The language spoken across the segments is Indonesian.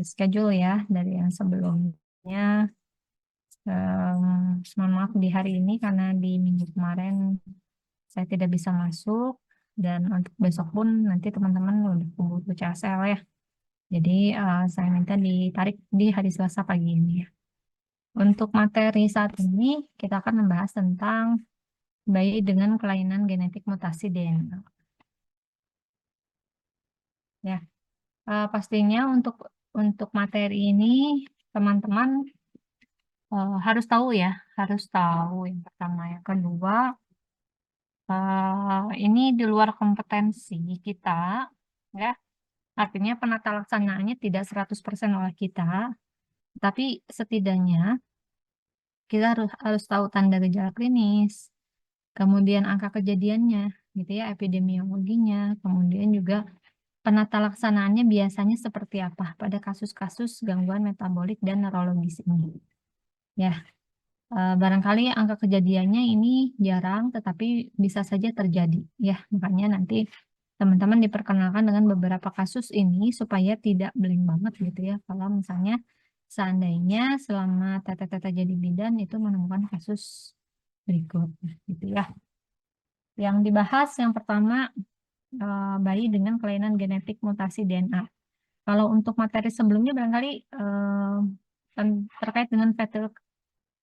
reschedule ya dari yang sebelumnya. Mohon maaf di hari ini karena di minggu kemarin saya tidak bisa masuk, dan untuk besok pun nanti teman-teman udah keburu CSL ya. Jadi saya minta ditarik di hari Selasa pagi ini ya. Untuk materi saat ini kita akan membahas tentang bayi dengan kelainan genetik mutasi DNA. Ya, pastinya untuk materi ini teman-teman harus tahu ya, harus tahu yang pertama. Yang kedua, ini di luar kompetensi kita, ya. Artinya penata laksanaannya tidak 100% oleh kita, tapi setidaknya kita harus tahu tanda gejala klinis, kemudian angka kejadiannya, gitu ya, epidemiologinya, kemudian juga penata laksanaannya biasanya seperti apa pada kasus-kasus gangguan metabolik dan neurologis ini. Ya, barangkali angka kejadiannya ini jarang, tetapi bisa saja terjadi. Ya, makanya nanti teman-teman diperkenalkan dengan beberapa kasus ini supaya tidak blank banget gitu ya. Kalau misalnya seandainya selama tete-tete jadi bidan itu menemukan kasus berikut, gitu ya. Yang dibahas yang pertama bayi dengan kelainan genetik mutasi DNA. Kalau untuk materi sebelumnya barangkali terkait dengan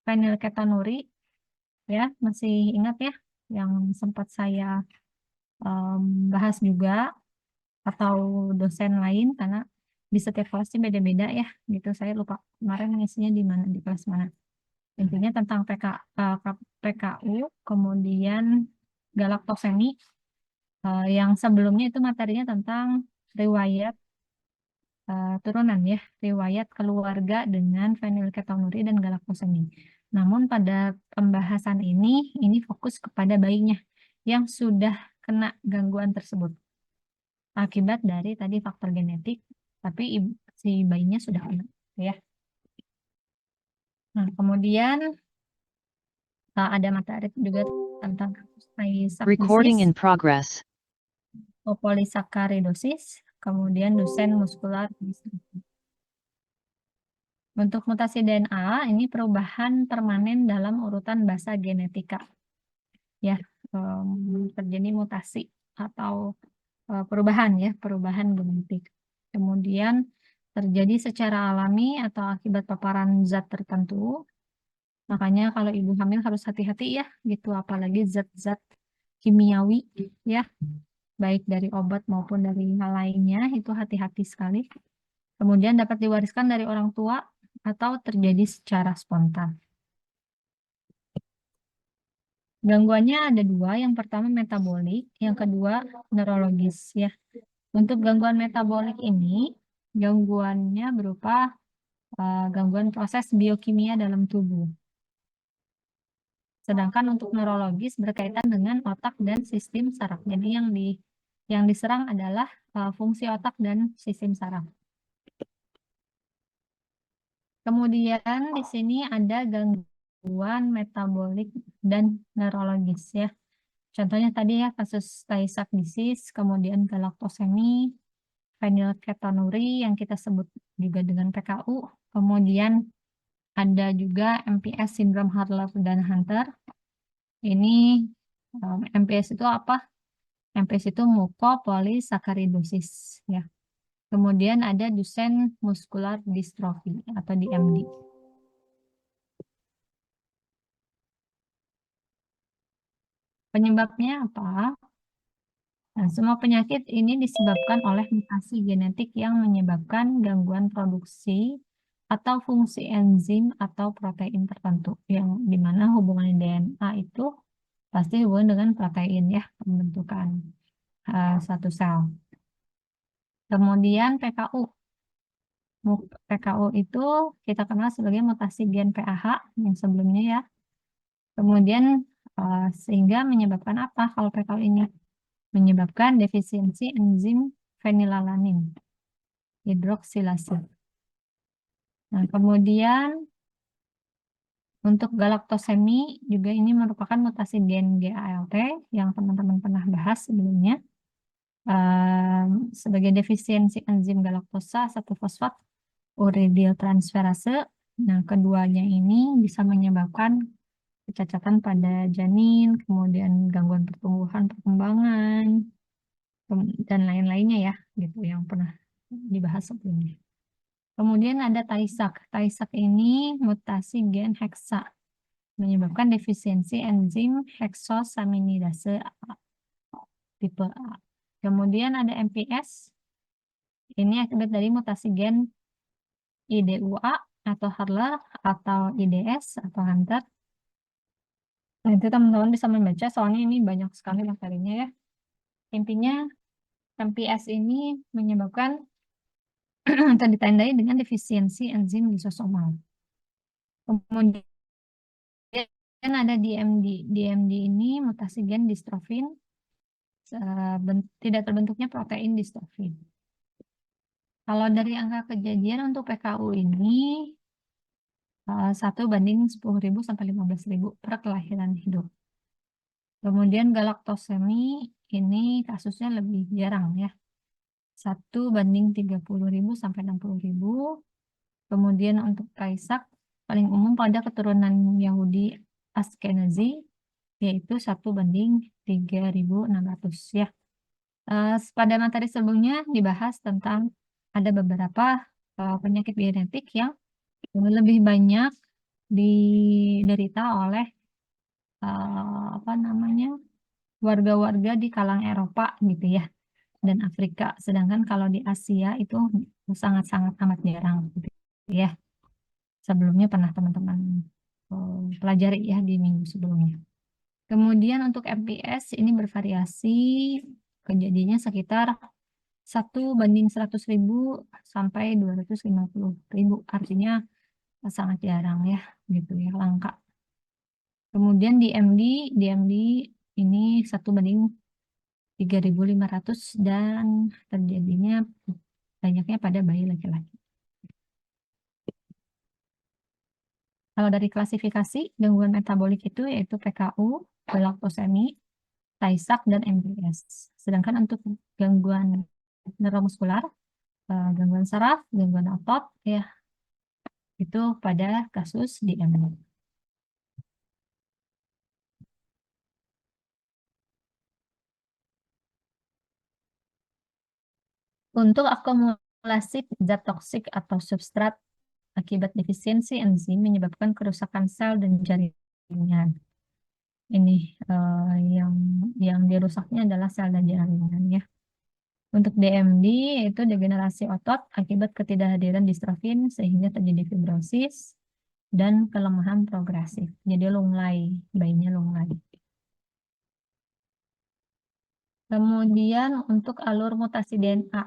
fenilketonuri, ya masih ingat ya yang sempat saya bahas juga, atau dosen lain, karena di setiap kelasnya beda-beda ya gitu. Saya lupa kemarin ngisinya di mana, di kelas mana. Intinya tentang PKU, kemudian galaktosemi. Yang sebelumnya itu materinya tentang riwayat turunan ya, riwayat keluarga dengan fenilketonuri dan galaktosemi. Namun pada pembahasan ini fokus kepada bayinya yang sudah kena gangguan tersebut akibat dari tadi faktor genetik, tapi si bayinya sudah kena, ya. Nah, kemudian ada materi juga tentang kasus Tay-Sachs Recording in disease, progress. polisakaridosis, kemudian Duchenne muscular dystrophy. Untuk mutasi DNA, ini perubahan permanen dalam urutan basa genetika. Ya, terjadi mutasi atau perubahan ya, perubahan genetik. Kemudian terjadi secara alami atau akibat paparan zat tertentu. Makanya kalau ibu hamil harus hati-hati ya, gitu. Apalagi zat-zat kimiawi ya, baik dari obat maupun dari hal lainnya, itu hati-hati sekali. Kemudian dapat diwariskan dari orang tua atau terjadi secara spontan. Gangguannya ada dua, yang pertama metabolik, yang kedua neurologis ya. Untuk gangguan metabolik ini, gangguannya berupa gangguan proses biokimia dalam tubuh. Sedangkan untuk neurologis berkaitan dengan otak dan sistem saraf. Jadi yang diserang adalah fungsi otak dan sistem saraf. Kemudian di sini ada gangguan metabolik dan neurologis ya. Contohnya tadi ya kasus Tay-Sachs disease, kemudian galaktosemi, fenilketonuri yang kita sebut juga dengan PKU, kemudian ada juga MPS sindrom Hurler dan Hunter. Ini MPS itu apa? MPS itu mukopolisakaridosis ya. Kemudian ada Duchenne muscular dystrophy atau DMD. Penyebabnya apa? Nah, semua penyakit ini disebabkan oleh mutasi genetik yang menyebabkan gangguan produksi atau fungsi enzim atau protein tertentu, yang dimana hubungan DNA itu pasti hubungan dengan protein ya, pembentukan satu sel. Kemudian PKU. PKU itu kita kenal sebagai mutasi gen PAH yang sebelumnya ya. Kemudian sehingga menyebabkan apa kalau PKU ini? Menyebabkan defisiensi enzim fenilalanin hidroksilase. Nah, kemudian untuk galaktosemi juga ini merupakan mutasi gen GALT yang teman-teman pernah bahas sebelumnya. Sebagai defisiensi enzim galaktosa 1 fosfat uridiotransferase. Nah, keduanya ini bisa menyebabkan kecacatan pada janin, kemudian gangguan pertumbuhan, perkembangan, dan lain-lainnya ya, gitu yang pernah dibahas sebelumnya. Kemudian ada Tay-Sachs. Tay-Sachs ini mutasi gen heksa, menyebabkan defisiensi enzim heksosaminidase tipe A. Kemudian ada MPS, ini akibat dari mutasi gen IDUA atau Hurler atau IDS atau Hunter. Nanti teman-teman bisa membaca, soalnya ini banyak sekali materinya ya. Intinya MPS ini menyebabkan atau ditandai dengan defisiensi enzim lisosomal. Kemudian ada DMD. DMD ini mutasi gen distrofin, tidak terbentuknya protein distrofin. Kalau dari angka kejadian untuk PKU ini 1:10.000 sampai 15.000 per kelahiran hidup. Kemudian galaktosemi ini kasusnya lebih jarang ya. 1:30.000 sampai 60.000. Kemudian untuk Tay-Sachs paling umum pada keturunan Yahudi Ashkenazi, yaitu 1:3.600 ya. Pada materi sebelumnya dibahas tentang ada beberapa penyakit genetik yang lebih banyak diderita oleh apa namanya warga-warga di kalangan Eropa gitu ya dan Afrika. Sedangkan kalau di Asia itu sangat-sangat amat jarang gitu ya. Sebelumnya pernah teman-teman pelajari ya di minggu sebelumnya. Kemudian untuk MPS ini bervariasi, kejadiannya sekitar 1:100.000 sampai 250.000. Artinya sangat jarang ya, gitu ya, langka. Kemudian DMD ini 1:3.500 dan terjadinya banyaknya pada bayi laki-laki. Kalau dari klasifikasi gangguan metabolik itu yaitu PKU, galaktosemi, Tay-Sachs, dan MPS. Sedangkan untuk gangguan neuromuskular, gangguan saraf, gangguan otot, ya itu pada kasus DMD. Untuk akumulasi zat toksik atau substrat akibat defisiensi enzim menyebabkan kerusakan sel dan jaringan. Ini yang dirusaknya adalah sel dan jaringan ya. Untuk DMD yaitu degenerasi otot akibat ketidakhadiran distrofin sehingga terjadi fibrosis dan kelemahan progresif. Jadi lunglai, bayinya lunglai. Kemudian untuk alur mutasi DNA.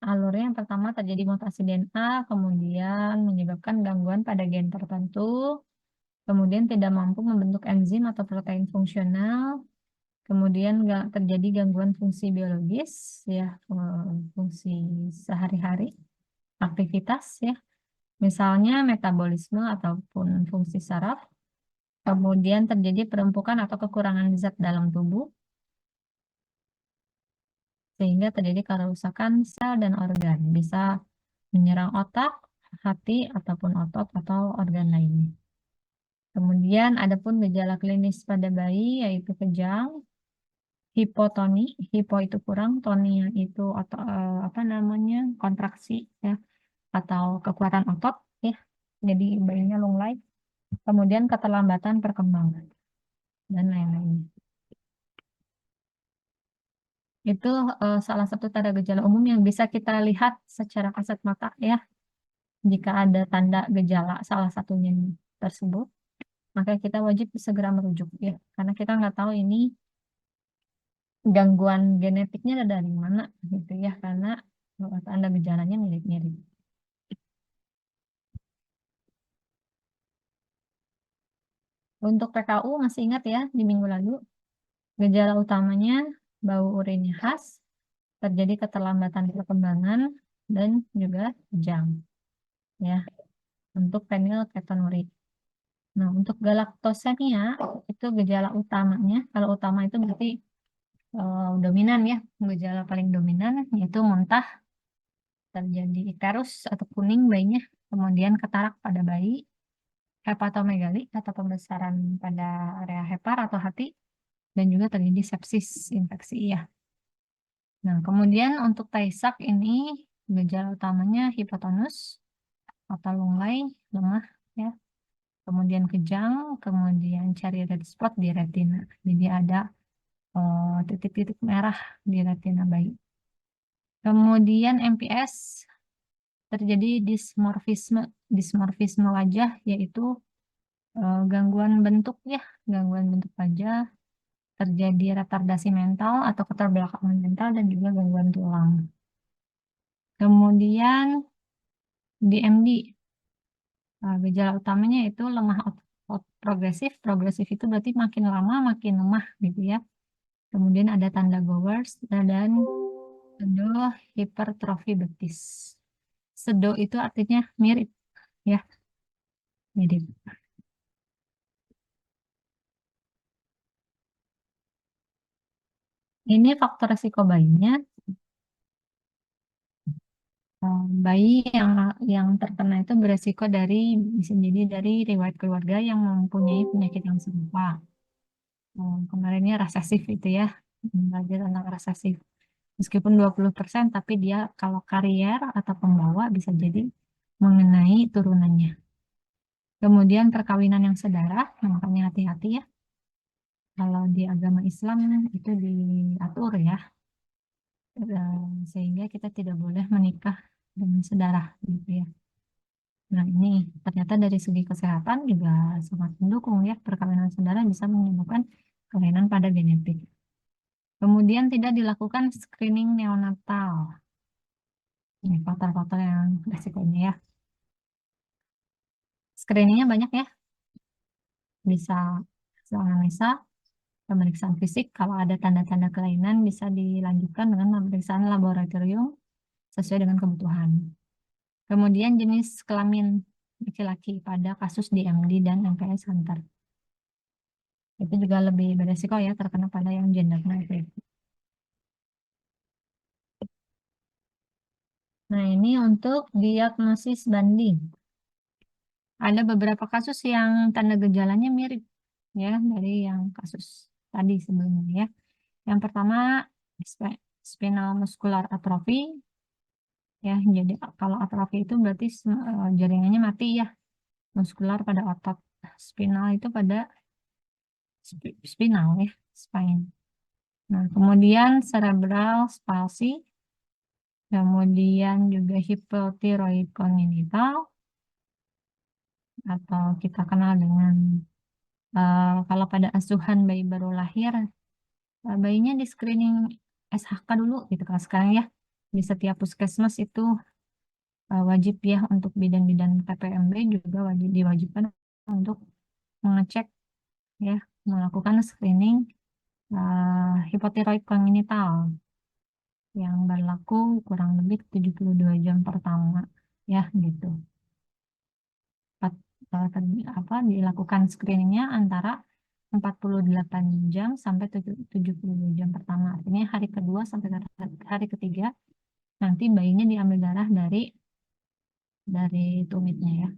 Alurnya yang pertama terjadi mutasi DNA, kemudian menyebabkan gangguan pada gen tertentu, kemudian tidak mampu membentuk enzim atau protein fungsional, kemudian terjadi gangguan fungsi biologis, ya, fungsi sehari-hari, aktivitas, ya, misalnya metabolisme ataupun fungsi saraf, kemudian terjadi perempukan atau kekurangan zat dalam tubuh, sehingga terjadi kerusakan sel dan organ, bisa menyerang otak, hati, ataupun otot atau organ lainnya. Kemudian adapun gejala klinis pada bayi yaitu kejang, hipotoni, hipo itu kurang, tonia itu atau apa namanya kontraksi ya atau kekuatan otot ya. Jadi bayinya lunglai. Kemudian keterlambatan perkembangan dan lain-lain. Itu salah satu tanda gejala umum yang bisa kita lihat secara kasat mata ya. Jika ada tanda gejala salah satunya tersebut, maka kita wajib segera merujuk ya, karena kita nggak tahu ini gangguan genetiknya dari mana gitu ya, karena tanda gejalanya mirip-mirip. Untuk PKU masih ingat ya di minggu lalu, gejala utamanya bau urinnya khas, terjadi keterlambatan perkembangan, dan juga kejang ya untuk fenilketonuri. Nah, untuk galaktosemia itu gejala utamanya, kalau utama itu berarti dominan ya, gejala paling dominan yaitu muntah, terjadi icterus atau kuning bayinya, kemudian katarak pada bayi, hepatomegali atau pembesaran pada area hepar atau hati, dan juga terjadi sepsis, infeksi ya. Nah, kemudian untuk Tay-Sachs ini gejala utamanya hipotonus atau lunglai, lemah ya. Kemudian kejang, kemudian cari red spot di retina. Jadi ada titik-titik merah di retina bayi. Kemudian MPS terjadi dismorfisme wajah, yaitu gangguan bentuk ya, gangguan bentuk wajah, terjadi retardasi mental atau keterbelakangan mental, dan juga gangguan tulang. Kemudian DMD, gejala utamanya itu lemah progresif. Progresif itu berarti makin lama makin lemah gitu ya. Kemudian ada tanda Gowers dan pseudo hipertrofi betis. Pseudo itu artinya mirip ya, mirip. Ini faktor resiko bayinya. Bayi yang terkena itu beresiko bisa jadi dari riwayat keluarga yang mempunyai penyakit yang serupa. Kemarinnya resesif itu ya, belajar tentang resesif. Meskipun 20%, tapi dia kalau karier atau pembawa bisa jadi mengenai turunannya. Kemudian perkawinan yang sedarah, makanya hati-hati ya. Kalau di agama Islam itu diatur ya, sehingga kita tidak boleh menikah dengan sedarah gitu ya. Nah, ini ternyata dari segi kesehatan juga sangat mendukung ya. Perkawinan saudara bisa menyebabkan kelainan pada genetik. Kemudian tidak dilakukan screening neonatal. Ini faktor-faktor yang resikonya ya. Screeningnya banyak ya. Bisa anamnesa, pemeriksaan fisik. Kalau ada tanda-tanda kelainan bisa dilanjutkan dengan pemeriksaan laboratorium sesuai dengan kebutuhan. Kemudian jenis kelamin laki-laki pada kasus DMD dan MPS Hunter. Itu juga lebih beresiko ya terkena pada yang gendernya itu. Nah, ini untuk diagnosis banding. Ada beberapa kasus yang tanda gejalanya mirip ya dari yang kasus tadi sebelumnya ya. Yang pertama spinal muscular atrophy ya. Jadi kalau atrofi itu berarti jaringannya mati ya. Muskular pada otot, spinal itu pada spinal ya, spine. Nah, kemudian cerebral palsy, kemudian juga hipotiroid congenital, atau kita kenal dengan kalau pada asuhan bayi baru lahir, bayinya di screening SHK dulu gitu kan sekarang ya. Di setiap puskesmas itu wajib ya, untuk bidan-bidan TPMB juga diwajibkan untuk mengecek ya, melakukan screening hipotiroid congenital yang berlaku kurang lebih 72 jam pertama ya gitu. Dilakukan screeningnya antara 48 jam sampai 72 jam pertama. Artinya hari kedua sampai hari ketiga nanti bayinya diambil darah dari tumitnya ya.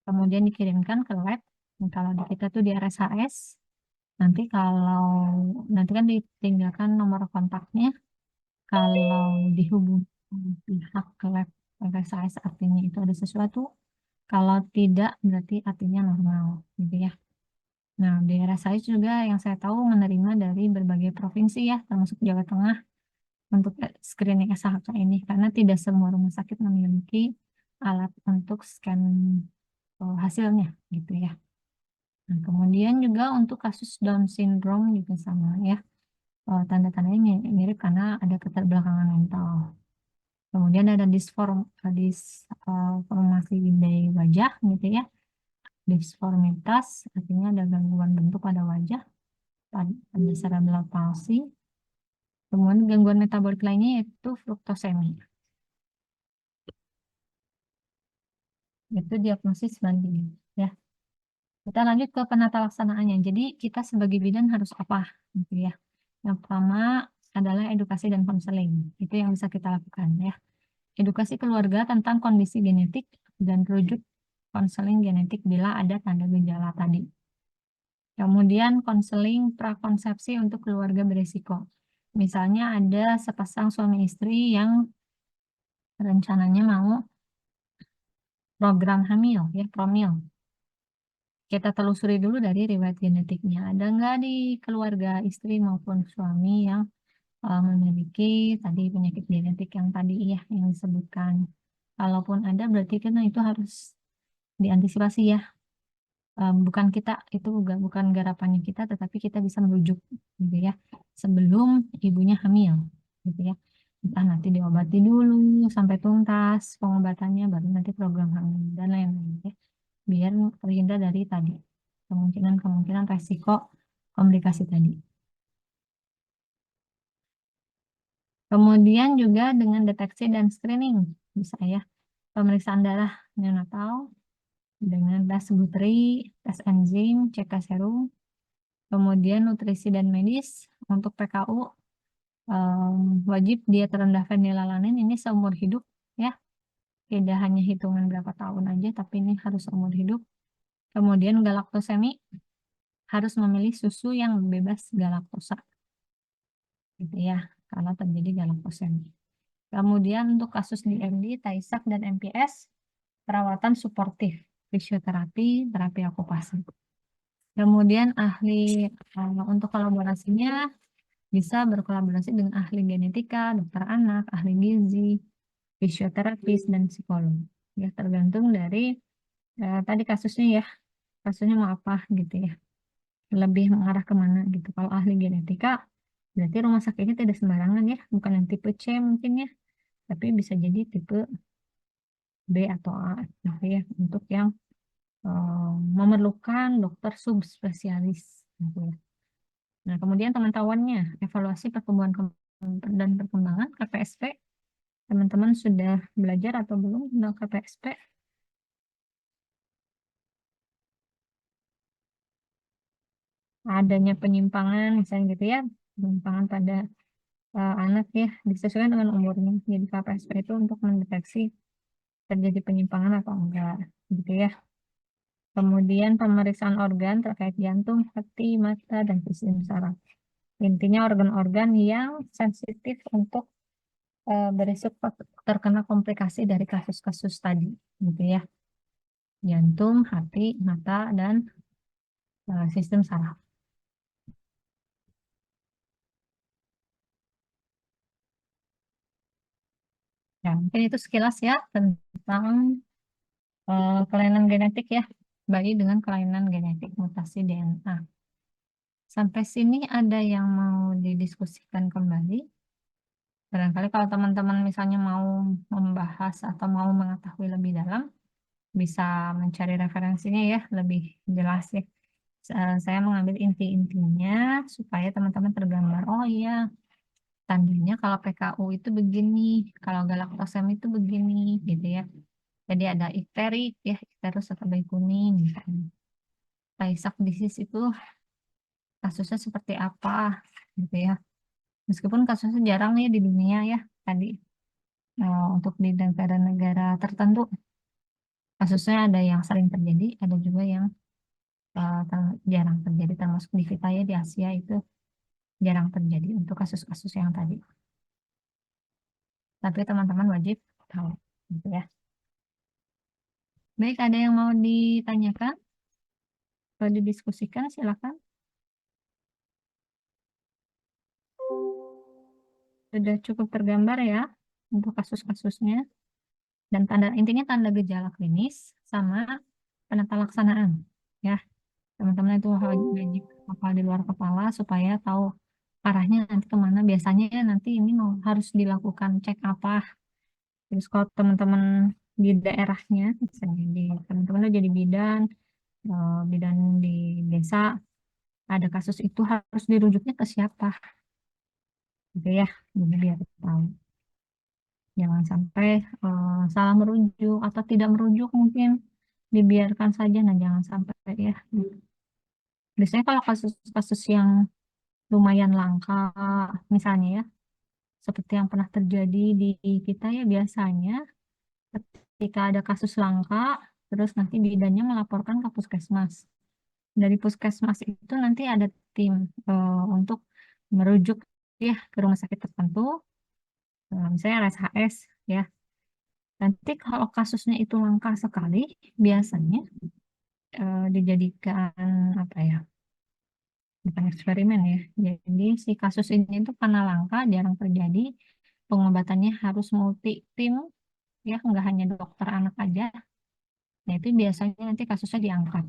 Kemudian dikirimkan ke lab. Kalau di kita tuh di RSHS. Nanti kan ditinggalkan nomor kontaknya. Kalau dihubungi pihak lab RSHS artinya itu ada sesuatu. Kalau tidak berarti artinya normal gitu ya. Nah, daerah saya juga yang saya tahu menerima dari berbagai provinsi ya, termasuk Jawa Tengah untuk screening SHK ini, karena tidak semua rumah sakit memiliki alat untuk scan hasilnya gitu ya. Nah, kemudian juga untuk kasus Down syndrome juga sama ya. Tanda-tandanya mirip karena ada keterbelakangan mental. Kemudian ada disformasi dari wajah gitu ya. Disformitas artinya ada gangguan bentuk pada wajah, pada cerebral palsy. Kemudian gangguan metabolik lainnya yaitu fruktosemi. Itu diagnosis banding ya. Kita lanjut ke penata laksanaannya. Jadi kita sebagai bidan harus apa gitu ya. Yang pertama adalah edukasi dan konseling. Itu yang bisa kita lakukan ya. edukasi keluarga tentang kondisi genetik dan rujuk konseling genetik bila ada tanda gejala tadi. Kemudian konseling prakonsepsi untuk keluarga berisiko. Misalnya ada sepasang suami istri yang rencananya mau program hamil, ya, promil. Kita telusuri dulu dari riwayat genetiknya. Ada nggak di keluarga istri maupun suami yang memiliki tadi penyakit genetik yang tadi ya yang disebutkan. Kalaupun ada berarti kan itu harus diantisipasi ya. Bukan kita itu bukan garapannya kita, tetapi kita bisa merujuk gitu ya sebelum ibunya hamil gitu ya. Entah nanti diobati dulu sampai tuntas pengobatannya, baru nanti program hamil dan lain-lain ya. Biar terhindar dari tadi kemungkinan resiko komplikasi tadi. Kemudian juga dengan deteksi dan screening bisa ya. Pemeriksaan darah neonatal dengan tes Guthrie, tes enzim, cek serum, kemudian nutrisi dan medis untuk PKU wajib diet rendah fenilalanin ini seumur hidup ya. Tidak hanya hitungan berapa tahun aja, tapi ini harus seumur hidup. Kemudian galaktosemi harus memilih susu yang bebas galaktosa gitu ya, kalau terjadi galaktosemi. Kemudian untuk kasus DMD, TAISAK, dan MPS, perawatan suportif, fisioterapi, terapi okupasi. Kemudian ahli untuk kolaborasinya bisa berkolaborasi dengan ahli genetika, dokter anak, ahli gizi, fisioterapis, dan psikolog. Ya, tergantung dari tadi kasusnya ya, kasusnya mau apa gitu ya. Lebih mengarah kemana gitu. Kalau ahli genetika, berarti rumah sakitnya tidak sembarangan ya, bukan yang tipe C mungkin ya, tapi bisa jadi tipe B atau A gitu ya, untuk yang memerlukan dokter subspesialis gitu ya. Nah, kemudian pengetahuannya, evaluasi pertumbuhan dan perkembangan KPSP, teman-teman sudah belajar atau belum tentang KPSP? Adanya penyimpangan misalnya gitu ya, penyimpangan pada anak ya, disesuaikan dengan umurnya. Jadi KPSP itu untuk mendeteksi terjadi penyimpangan atau enggak gitu ya. Kemudian pemeriksaan organ terkait jantung, hati, mata, dan sistem saraf. Intinya organ-organ yang sensitif untuk berisiko terkena komplikasi dari kasus-kasus tadi, gitu ya. Jantung, hati, mata, dan sistem saraf. Ya, mungkin itu sekilas ya tentang kelainan genetik ya, bayi dengan kelainan genetik mutasi DNA. Sampai sini ada yang mau didiskusikan kembali? Barangkali kalau teman-teman misalnya mau membahas atau mau mengetahui lebih dalam, bisa mencari referensinya ya, lebih jelas ya. Saya mengambil inti-intinya supaya teman-teman tergambar. Oh iya, tandanya kalau PKU itu begini, kalau galaktosem itu begini, gitu ya. Jadi ada ikterik ya, ikterus atau bayi kuning misalnya. Tay-Sachs disease itu kasusnya seperti apa, gitu ya. Meskipun kasusnya jarang ya di dunia ya, tadi untuk di negara-negara tertentu kasusnya ada yang sering terjadi, ada juga yang jarang terjadi, termasuk di kita ya di Asia itu jarang terjadi untuk kasus-kasus yang tadi. Tapi teman-teman wajib tahu, gitu ya. Baik, ada yang mau ditanyakan atau didiskusikan, silakan. Sudah cukup tergambar ya untuk kasus-kasusnya dan intinya tanda gejala klinis sama penata laksanaan ya. Teman-teman itu wajib hafal di luar kepala supaya tahu arahnya nanti kemana. Biasanya nanti ini mau harus dilakukan cek apa. Terus kalau teman-teman di daerahnya, misalnya di teman-teman udah jadi bidan, bidan di desa, ada kasus itu harus dirujuknya ke siapa, gitu ya. Jadi biar tahu. Jangan sampai salah merujuk atau tidak merujuk mungkin dibiarkan saja. Nah, jangan sampai ya. Biasanya kalau kasus-kasus yang lumayan langka, misalnya ya, seperti yang pernah terjadi di kita ya biasanya ketika ada kasus langka, terus nanti bidannya melaporkan ke puskesmas. Dari puskesmas itu nanti ada tim untuk merujuk ya ke rumah sakit tertentu, misalnya RSHS ya. Nanti kalau kasusnya itu langka sekali, biasanya dijadikan apa ya? Bukan eksperimen ya. Jadi si kasus ini itu karena langka, jarang terjadi, pengobatannya harus multi tim ya, nggak hanya dokter anak aja. Nah itu biasanya nanti kasusnya diangkat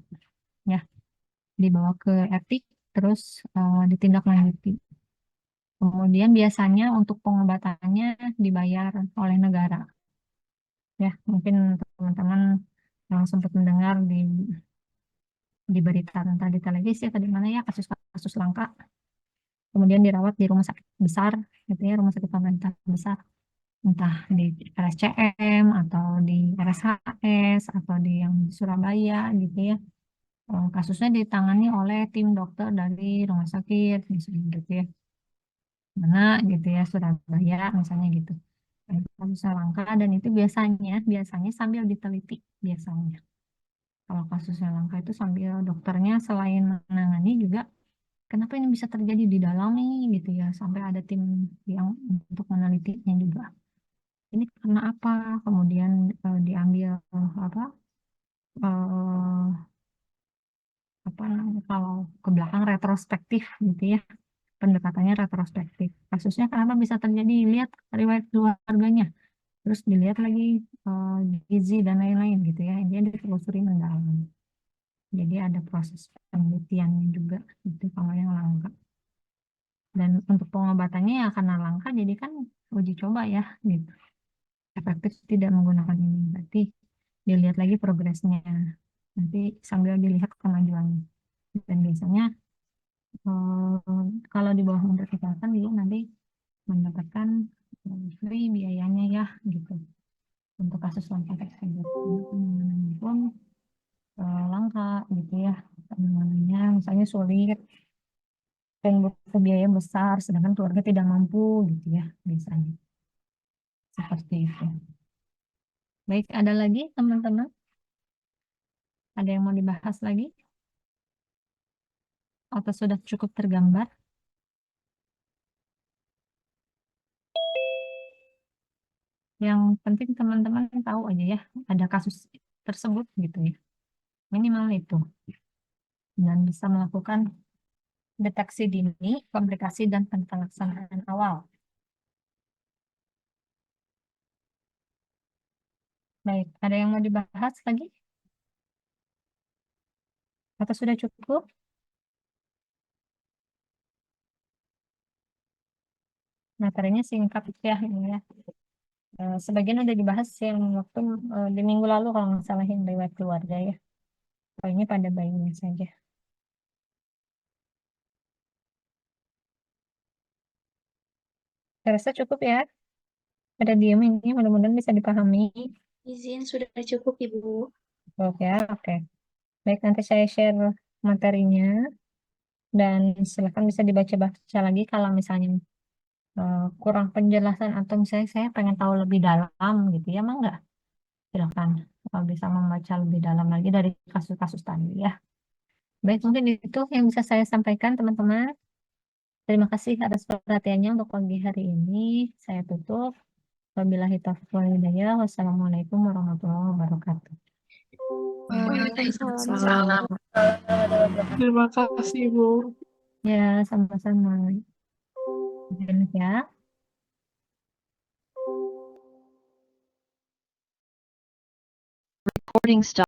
ya, dibawa ke etik, terus ditindaklanjuti. Kemudian biasanya untuk pengobatannya dibayar oleh negara. Ya, mungkin teman-teman yang sempat mendengar di berita entah di televisi atau di mana ya kasus-kasus langka, kemudian dirawat di rumah sakit besar, gitu ya, rumah sakit pemerintah besar, entah di RSCM atau di RSHS atau di yang di Surabaya, gitu ya. Kasusnya ditangani oleh tim dokter dari rumah sakit, misalnya gitu ya. Mana gitu ya, Surabaya misalnya gitu. Nah, itu kasusnya langka dan itu biasanya sambil diteliti biasanya. Kalau kasusnya langka itu sambil dokternya selain menangani juga, kenapa ini bisa terjadi di dalam nih gitu ya, sampai ada tim yang untuk menelitinya juga. Ini karena apa? Kemudian diambil eh, apa namanya kalau ke belakang retrospektif gitu ya, pendekatannya retrospektif. Kasusnya kenapa bisa terjadi? Lihat riwayat keluarganya, terus dilihat lagi gizi dan lain-lain gitu ya. Dia ditelusuri mendalam. Jadi ada proses penelitiannya juga itu kalau yang langka. Dan untuk pengobatannya ya karena langka, jadi kan uji coba ya gitu. Efektif tidak menggunakan ini. Berarti dilihat lagi progresnya. Nanti sambil dilihat kemajuannya. Dan biasanya kalau di bawah Menteri Kesehatan dia nanti mendapatkan free biayanya ya gitu untuk kasus langka tersebut. Penanganannya pun langka gitu ya. Penanganannya misalnya sulit dan butuh biaya besar, sedangkan keluarga tidak mampu gitu ya biasanya. Seperti itu. Baik, ada lagi teman-teman? Ada yang mau dibahas lagi? Atau sudah cukup tergambar? Yang penting teman-teman tahu aja ya, ada kasus tersebut gitu ya. Minimal itu. Dan bisa melakukan deteksi dini, komplikasi, dan pelaksanaan awal. Baik, ada yang mau dibahas lagi? Atau sudah cukup? Materinya singkat ya ini ya. Sebagian udah dibahas yang waktu di minggu lalu kalau nggak salah yang lewat keluarga ya. Pokoknya pada bayinya saja. Saya rasa cukup ya. Pada diem ini mudah-mudahan bisa dipahami. Izin sudah cukup, Ibu. Oke ya, oke. Baik, nanti saya share materinya dan silakan bisa dibaca-baca lagi kalau misalnya kurang penjelasan atau misalnya saya pengen tahu lebih dalam gitu ya, emang nggak? Silakan kalau bisa membaca lebih dalam lagi dari kasus-kasus tadi ya. Baik, mungkin itu yang bisa saya sampaikan teman-teman. Terima kasih atas perhatiannya untuk pagi hari ini. Saya tutup. Wabillahi taufiq wal hidayah. Wassalamualaikum warahmatullahi wabarakatuh. Waalaikumsalam. Terima kasih, Bu. Ya, sama-sama. Ya. Recording stop.